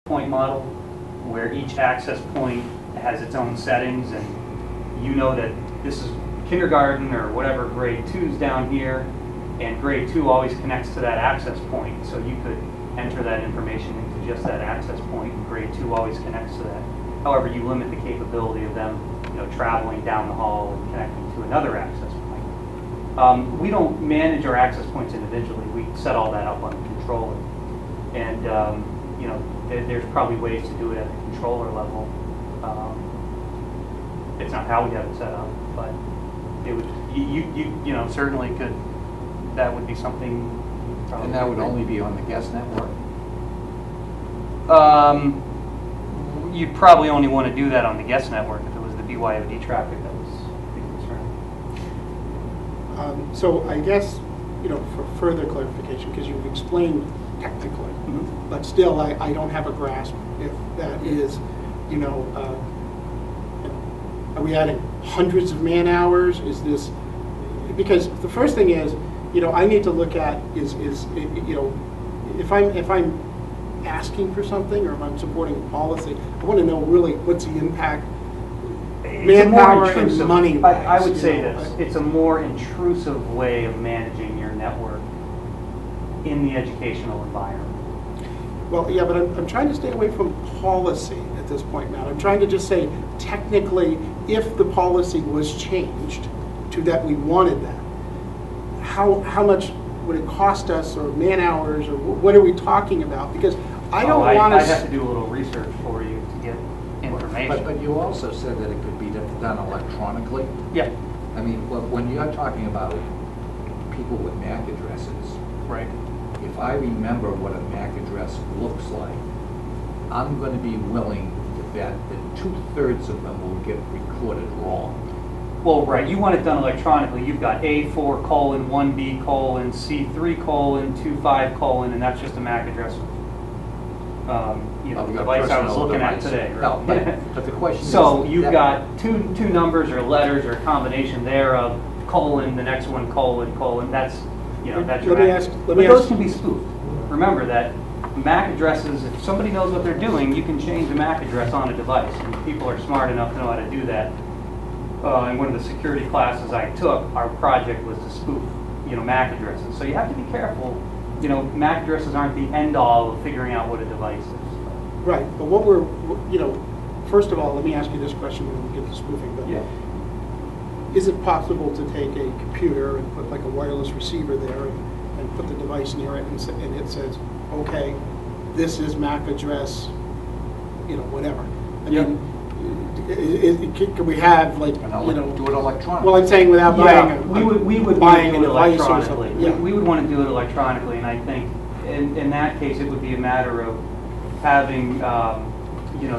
point model where each access point has its own settings, and you know that this is kindergarten or whatever, grade 2's down here, and grade 2 always connects to that access point, so you could enter that information into just that access point, and grade 2 always connects to that. However, you limit the capability of them, traveling down the hall and connecting to another access point. We don't manage our access points individually. We set all that up on the controller, and there's probably ways to do it at the controller level. It's not how we have it set up, but it would. You certainly could. That would be something. And that would only be on the guest network? You'd probably only want to do that on the guest network if it was the BYOD traffic that was the concern. So I guess, for further clarification, because you've explained technically, but still I don't have a grasp if that is, are we adding hundreds of man hours? Is this, because the first thing is, I need to look at is if I'm asking for something or if I'm supporting a policy, I want to know really what's the impact, manpower and money. I would say this: it's a more intrusive way of managing your network in the educational environment. Well, yeah, but I'm trying to stay away from policy at this point, Matt. I'm trying to just say, technically, if the policy was changed to that we wanted that, how much would it cost us, or man hours, or what are we talking about? Because I don't want to. I'd have to do a little research for you to get information. But you also said that it could be done electronically. Yeah. I mean, when you're talking about people with MAC addresses, right? If I remember what a MAC address looks like, I'm going to be willing to bet that 2/3 of them will get recorded wrong. Well, right, you want it done electronically. You've got A4:1B:C3:25:, and that's just a MAC address. The device I was looking at today. Right? No, but the question is... So you've got two numbers or letters or a combination thereof, colon, the next one, colon, that's, that's your MAC address. But those can be spoofed. Remember that MAC addresses, if somebody knows what they're doing, you can change the MAC address on a device, and people are smart enough to know how to do that. In one of the security classes I took, our project was to spoof, MAC addresses. So you have to be careful. MAC addresses aren't the end all of figuring out what a device is. Right, but what first of all, let me ask you this question when we get to spoofing. But yeah. Is it possible to take a computer and put like a wireless receiver there and put the device near it and it says, okay, this is MAC address, whatever. I mean, can we have do it electronically? Well, I'm saying without buying we would buying do it a device or electronically. something. Yeah. We would want to do it electronically, and I think in that case it would be a matter of having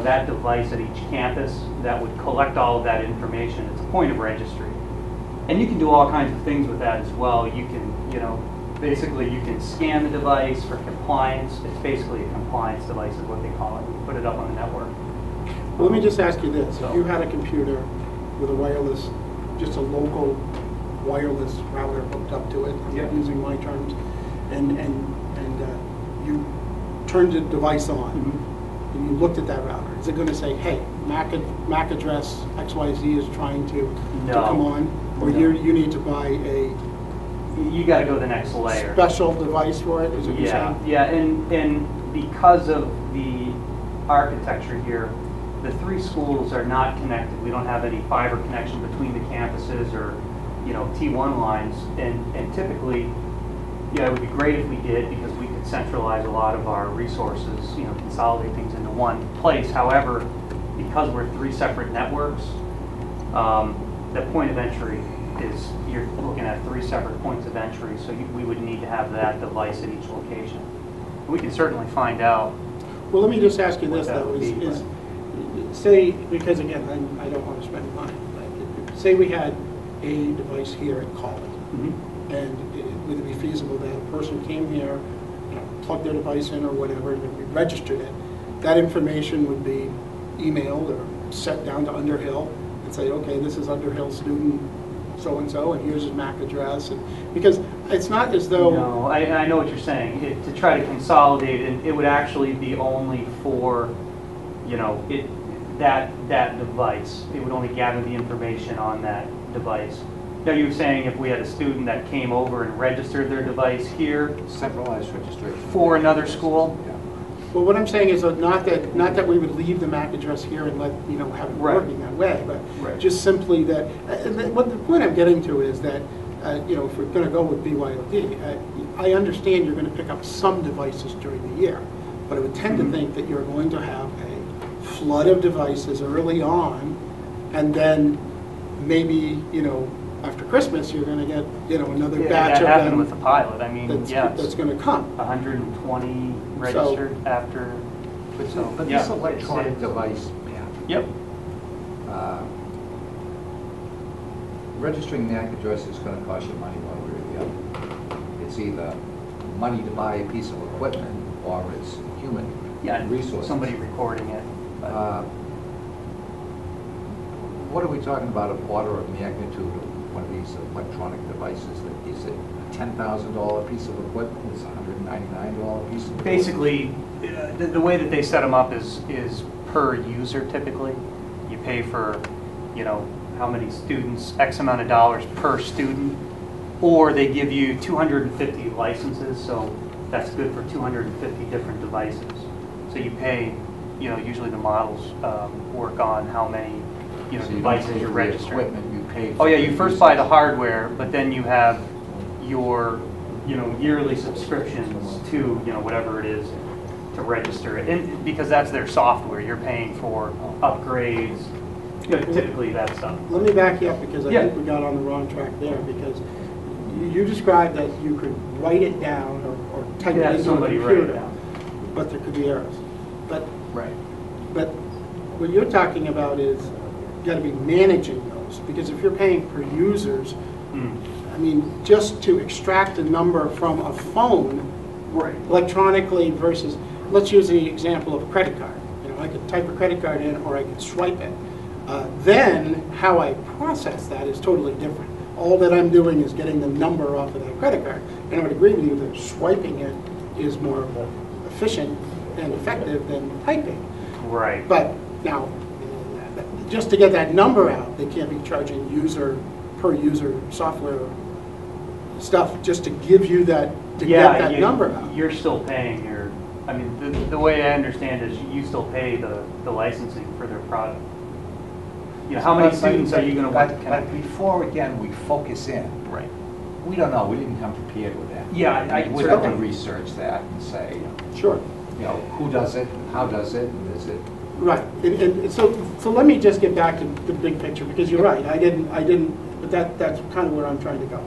that device at each campus that would collect all of that information. It's a point of registry, and you can do all kinds of things with that as well. You can basically you can scan the device for compliance. It's basically a compliance device is what they call it. You put it up on the network. Well, let me just ask you this. If you had a computer with a wireless, just a local wireless router hooked up to it, I'm using my terms, and you turned the device on, and you looked at that router, is it going to say, hey, MAC address XYZ is trying to come on? Or you need to buy a... You got to go the next layer. Special device for it, is what you're saying? Yeah, and because of the architecture here, the 3 schools are not connected. We don't have any fiber connection between the campuses or, T1 lines. And typically, it would be great if we did, because we could centralize a lot of our resources, consolidate things into one place. However, because we're 3 separate networks, the point of entry is, you're looking at 3 separate points of entry, so we would need to have that device at each location. We can certainly find out. Well, let me just ask you this, though, say, because again, I don't want to spend money, but say we had a device here at College, and would it be feasible that a person came here, plugged their device in or whatever, and we registered it, that information would be emailed or sent down to Underhill and say, okay, this is Underhill student so-and-so, and here's his MAC address, and, because it's not as though. No, I know what you're saying. To try to consolidate it, it would actually be only for, that device. It would only gather the information on that device. Now, you were saying if we had a student that came over and registered their device here Centralized registration. for another school? Yeah. Well, what I'm saying is that not that we would leave the MAC address here and let, have it Right. working that way, but Right. just simply that, what the point I'm getting to is that, if we're going to go with BYOD, I understand you're going to pick up some devices during the year, but I would tend to think that you're going to have a flood of devices early on, and then maybe, after Christmas, you're going to get, another Yeah, batch that of happened them with the pilot. I mean, that's yes, going to come. 120 registered after. But yeah, this electronic it's- device, Yep. uh, registering MAC address is gonna cost you money one way or the other. It's either money to buy a piece of equipment, or it's human Yeah, resources. somebody recording it. but- What are we talking about, an order of magnitude of one of these electronic devices? Is it a $10,000 piece of equipment? Is it a $199 piece of equipment? Basically, the way that they set them up is per user typically. You pay for, how many students, X amount of dollars per student, or they give you 250 licenses, so that's good for 250 different devices. So you pay, usually the models work on how many, So you don't devices pay you're for the registering. equipment, you pay Oh for yeah, the you first buy the usage. hardware, but then you have your, yearly subscriptions to, whatever it is to register it. And because that's their software, you're paying for upgrades, typically that stuff. Let me back you up, because I Yeah. think we got on the wrong track there, because you described that you could write it down or type it Yeah, into a somebody write it computer, down. but there could be errors. But Right. what you're talking about is you got to be managing those, because if you're paying per users, I mean, just to extract a number from a phone Right. electronically versus, let's use the example of a credit card. I could type a credit card in, or I could swipe it. Then how I process that is totally different. All that I'm doing is getting the number off of that credit card. And I would agree with you that swiping it is more efficient and effective than typing. Right. But now, just to get that number out, they can't be charging per user software stuff just to give you that, to get that number out. You're still paying the way I understand is you still pay the licensing for their product. How many students are you going to want to But connect? before, again, we focus in, Right. we don't know, we didn't come prepared with that. Yeah, I We'd have to certainly- research that and say, Sure. who does it, how does it, and is it, Right, and so let me just get back to the big picture, because you're right, I didn't, but that's kind of where I'm trying to go.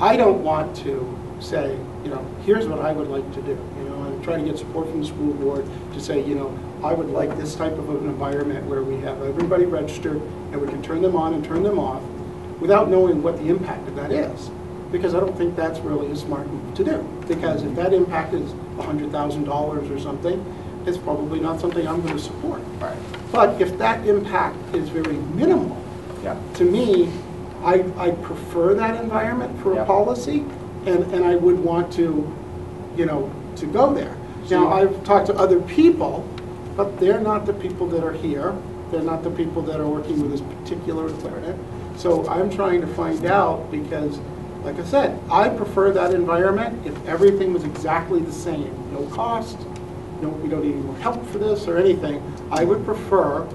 I don't want to say, here's what I would like to do, I'm trying to get support from the school board to say, I would like this type of an environment where we have everybody registered, and we can turn them on and turn them off, without knowing what the impact of that is. Because I don't think that's really a smart move to do, because if that impact is $100,000 or something, it's probably not something I'm going to support. right, But if that impact is very minimal, yeah. to me, I prefer that environment for Yeah. a policy, and I would want to, to go there. Now, I've talked to other people, but they're not the people that are here. They're not the people that are working with this particular equipment. So I'm trying to find out, because, like I said, I prefer that environment if everything was exactly the same. No cost, we don't need any more help for this or anything. I would prefer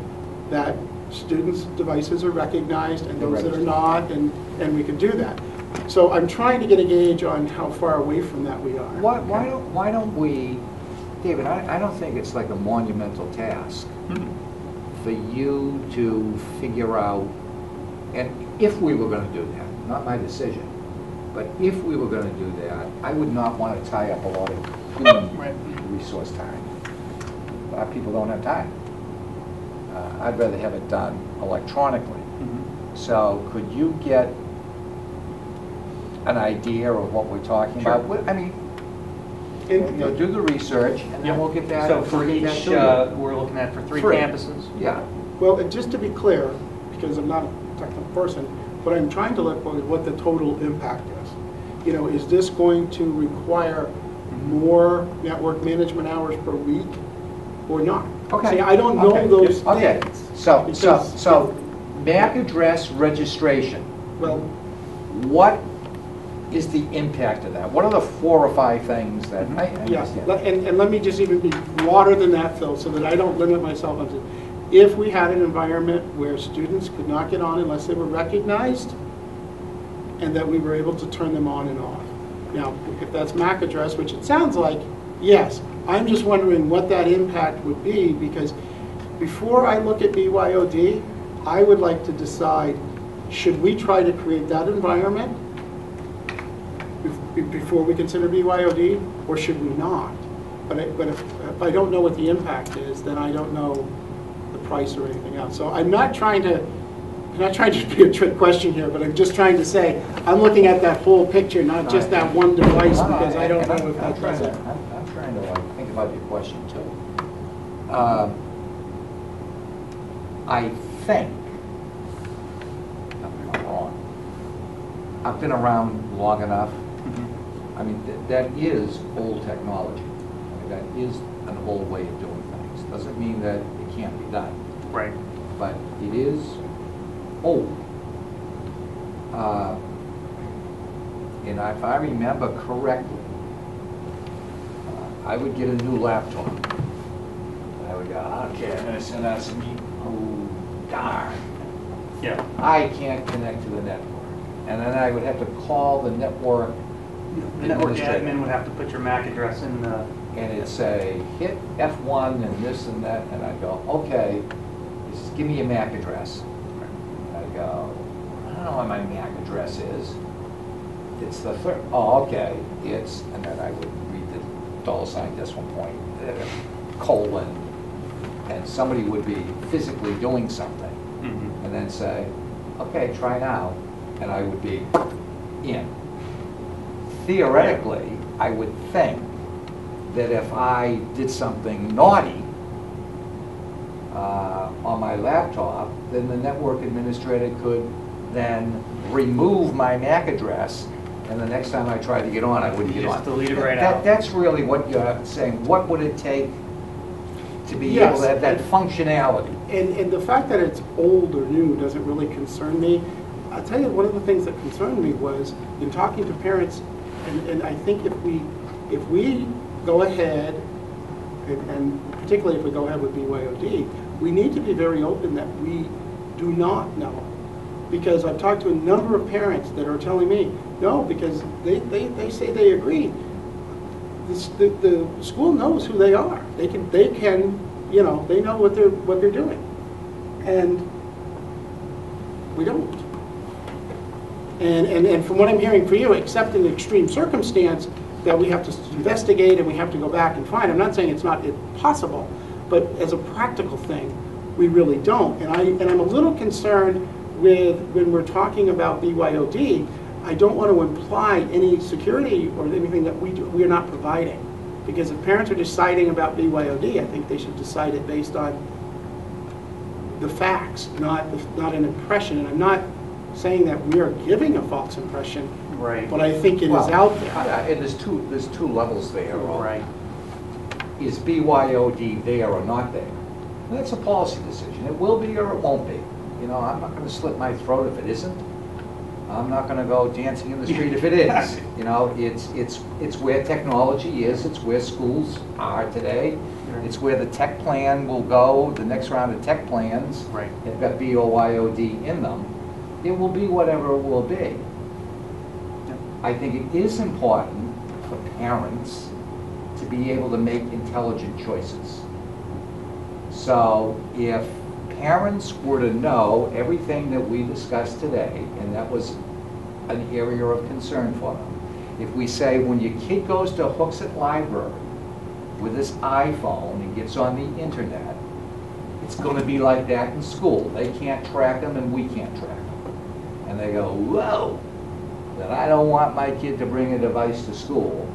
that students' devices are recognized and those that are not, and we could do that. So I'm trying to get a gauge on how far away from that we are. Why don't we, David, I don't think it's like a monumental task for you to figure out, and if we were going to do that, not my decision, but if we were going to do that, I would not want to tie up a lot of human resource time. A lot of people don't have time. I'd rather have it done electronically. So could you get an idea of what we're talking Sure. about? I mean, do the research, and then we'll get that. So for we'll get that each, to you. we're looking at for three Three. campuses? Yeah. Well, and just to be clear, because I'm not a technical person, but What I'm trying to look for is what the total impact is. You know, is this going to require more network management hours per week or not? Okay. See, I don't know Okay. those Okay. things. So Because- MAC address registration, Well, what is the impact of that? What are the 4 or 5 things that, I yes, understand. and let me just even be broader than that, Phil, so that I don't limit myself onto, if we had an environment where students could not get on unless they were recognized, and that we were able to turn them on and off. Now, if that's MAC address, which it sounds like, yes, I'm just wondering what that impact would be, because before I look at BYOD, I would like to decide, should we try to create that environment before we consider BYOD, or should we not? But if I don't know what the impact is, then I don't know the price or anything else. So I'm not trying to be a trick question here, but I'm just trying to say, I'm looking at that whole picture, not just that one device, because I don't know if that does it. I'm trying to think about your question too. I think, I'm not wrong, I've been around long enough. I mean, that is old technology. I mean, that is an old way of doing things. Doesn't mean that it can't be done, Right. but it is old. And if I remember correctly, I would get a new laptop. And I would go, okay, I'm gonna send out some oh, darn. Yeah. I can't connect to the network. And then I would have to call the network The network administrator. admin would have to put your MAC address in the, And it'd say, hit F1 and this and that, and I'd go, okay, just give me your MAC address. And I'd go, I don't know what my MAC address is. It's the third, oh, okay, it's, and then I would read the $.1 colon, and somebody would be physically doing something, and then say, okay, try now, and I would be in. Theoretically, I would think that if I did something naughty on my laptop, then the network administrator could then remove my MAC address, and the next time I tried to get on, I wouldn't You get just on. delete it right out. That's really what you're saying. What would it take to be Yes. able to have that functionality? And the fact that it's old or new doesn't really concern me. I'll tell you, one of the things that concerned me was in talking to parents, and I think if we go ahead, and particularly if we go ahead with BYOD, we need to be very open that we do not know. Because I've talked to a number of parents that are telling me, no, because they say they agree. The school knows who they are. They can, you know, they know what they're doing. And we don't. And from what I'm hearing for you, except in extreme circumstance that we have to investigate and we have to go back and find, I'm not saying it's not impossible, but as a practical thing, we really don't. And I'm a little concerned with, when we're talking about BYOD, I don't want to imply any security or anything that we are not providing. Because if parents are deciding about BYOD, I think they should decide it based on the facts, not an impression. And I'm not saying that we are giving a false impression, right. but I think it is out there. And there's two levels there. Right. Is BYOD there or not there? And that's a policy decision. It will be or it won't be. You know, I'm not going to slit my throat if it isn't. I'm not going to go dancing in the street if it is. You know, it's where technology is. It's where schools are today. Right. It's where the tech plan will go. The next round of tech plans Right. have got BYOD in them. It will be whatever it will be. I think it is important for parents to be able to make intelligent choices. So if parents were to know everything that we discussed today, and that was an area of concern for them, if we say when your kid goes to Hooksett Library with his iPhone and gets on the internet, it's going to be like that in school. They can't track them and we can't track them. And they go, whoa, then I don't want my kid to bring a device to school.